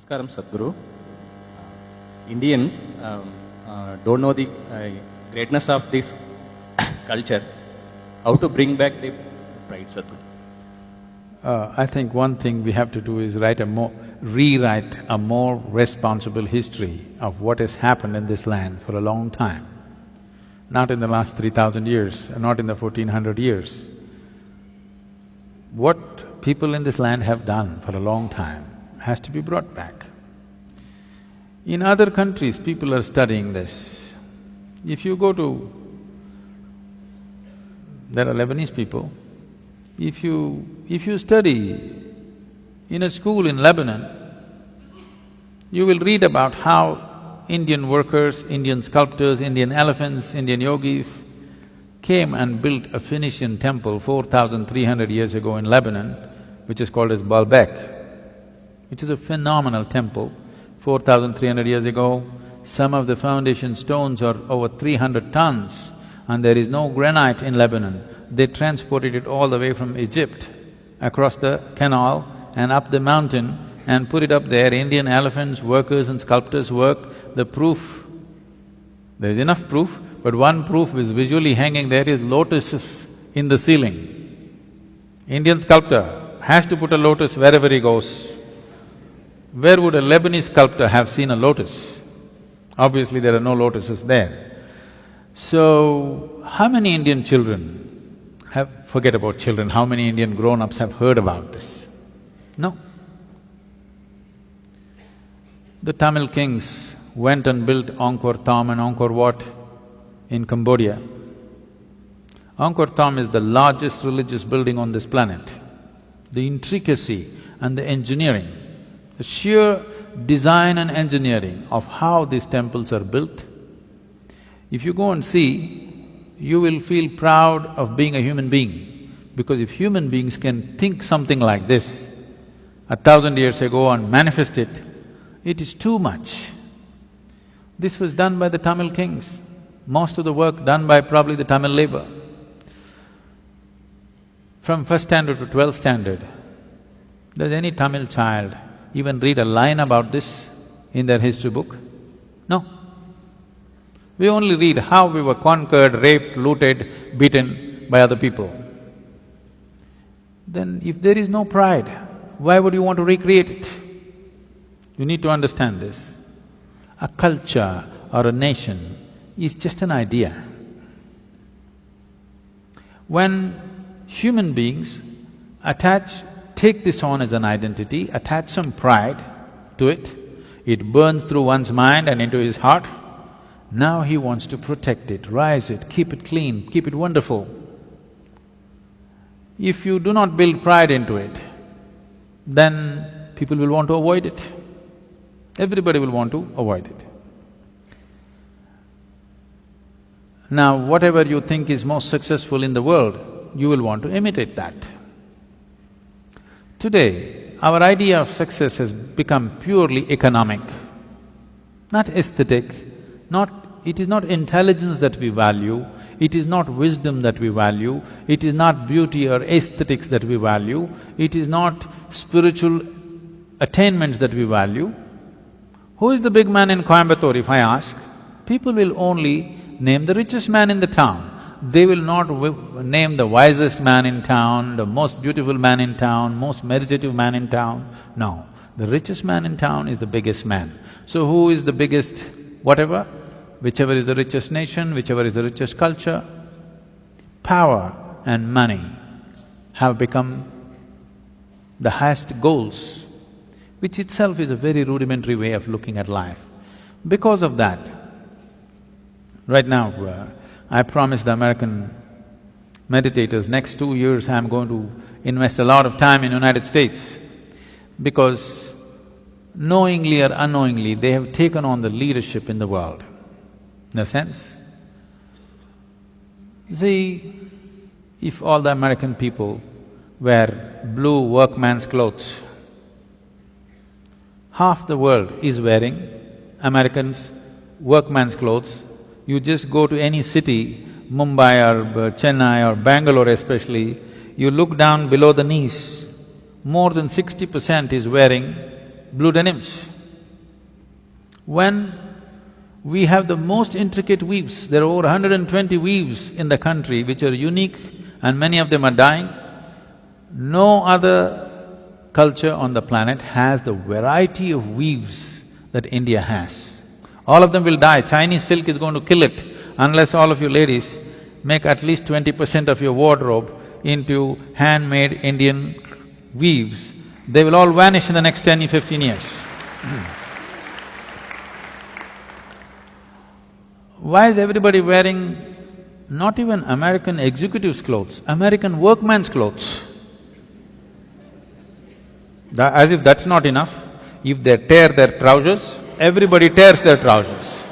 Namaskaram, Sadhguru. Indians don't know the greatness of this culture. How to bring back the pride, Sadhguru? I think one thing we have to do is rewrite a more responsible history of what has happened in this land for a long time. Not in the last 3,000 years, not in the 1400 years. What people in this land have done for a long time has to be brought back. In other countries, people are studying this. If you go to… there are Lebanese people, if you study in a school in Lebanon, you will read about how Indian workers, Indian sculptors, Indian elephants, Indian yogis came and built a Phoenician temple 4,300 years ago in Lebanon, which is called as Baalbek, which is a phenomenal temple. 4,300 years ago, some of the foundation stones are over 300 tons and there is no granite in Lebanon. They transported it all the way from Egypt, across the canal and up the mountain and put it up there. Indian elephants, workers and sculptors worked. The proof, there is enough proof, but one proof is visually hanging there is lotuses in the ceiling. Indian sculptor has to put a lotus wherever he goes. Where would a Lebanese sculptor have seen a lotus? Obviously there are no lotuses there. So, how many Indian children forget about children, how many Indian grown-ups have heard about this? No. The Tamil kings went and built Angkor Thom and Angkor Wat in Cambodia. Angkor Thom is the largest religious building on this planet. The intricacy and the engineering, the sheer design and engineering of how these temples are built, if you go and see, you will feel proud of being a human being. Because if human beings can think something like this 1,000 years ago and manifest it, it is too much. This was done by the Tamil kings, most of the work done by probably the Tamil labor. From first standard to 12th standard, does any Tamil child even read a line about this in their history book? No. We only read how we were conquered, raped, looted, beaten by other people. Then if there is no pride, why would you want to recreate it? You need to understand this. A culture or a nation is just an idea. When human beings take this on as an identity, attach some pride to it, it burns through one's mind and into his heart. Now he wants to protect it, rise it, keep it clean, keep it wonderful. If you do not build pride into it, then people will want to avoid it. Everybody will want to avoid it. Now, whatever you think is most successful in the world, you will want to imitate that. Today, our idea of success has become purely economic, not aesthetic, it is not intelligence that we value, it is not wisdom that we value, it is not beauty or aesthetics that we value, it is not spiritual attainments that we value. Who is the big man in Coimbatore, if I ask? People will only name the richest man in the town. They will not name the wisest man in town, the most beautiful man in town, most meditative man in town. No, the richest man in town is the biggest man. So who is the biggest whatever? Whichever is the richest nation, whichever is the richest culture, power and money have become the highest goals, which itself is a very rudimentary way of looking at life. Because of that, right now, I promised the American meditators, next 2 years I'm going to invest a lot of time in United States, because knowingly or unknowingly, they have taken on the leadership in the world. In a sense, see, if all the American people wear blue workman's clothes, half the world is wearing Americans' workman's clothes. You just go to any city, Mumbai or Chennai or Bangalore especially, you look down below the knees, more than 60% is wearing blue denims. When we have the most intricate weaves, there are over 120 weaves in the country which are unique and many of them are dying. No other culture on the planet has the variety of weaves that India has. All of them will die. Chinese silk is going to kill it unless all of you ladies make at least 20% of your wardrobe into handmade Indian weaves. They will all vanish in the next 10 or 15 years. Why is everybody wearing not even American executives' clothes, American workman's clothes? As if that's not enough, if they tear their trousers, everybody tears their trousers.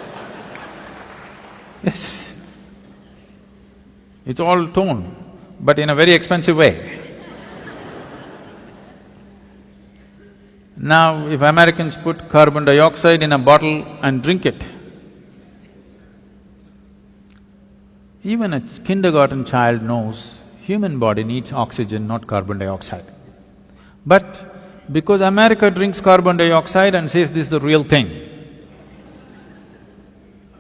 Yes. It's all torn, but in a very expensive way. Now, if Americans put carbon dioxide in a bottle and drink it, even a kindergarten child knows human body needs oxygen, not carbon dioxide. But because America drinks carbon dioxide and says this is the real thing,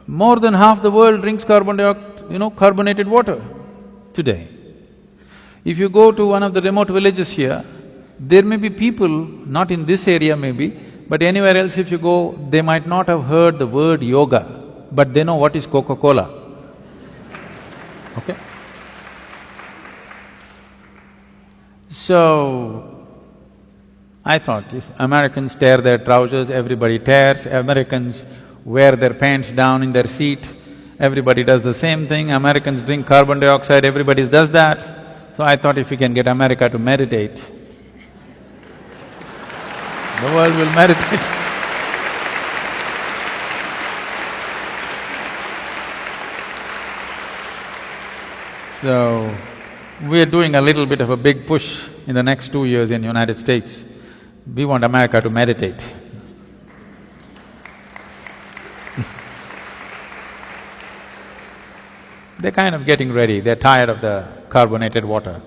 more than half the world drinks carbonated water today. If you go to one of the remote villages here, there may be people, not in this area maybe, but anywhere else if you go, they might not have heard the word yoga, but they know what is Coca-Cola. Okay? So, I thought if Americans tear their trousers, everybody tears, Americans wear their pants down in their seat, everybody does the same thing, Americans drink carbon dioxide, everybody does that. So I thought if we can get America to meditate, the world will meditate. So, we are doing a little bit of a big push in the next 2 years in United States. We want America to meditate. They're kind of getting ready, they're tired of the carbonated water.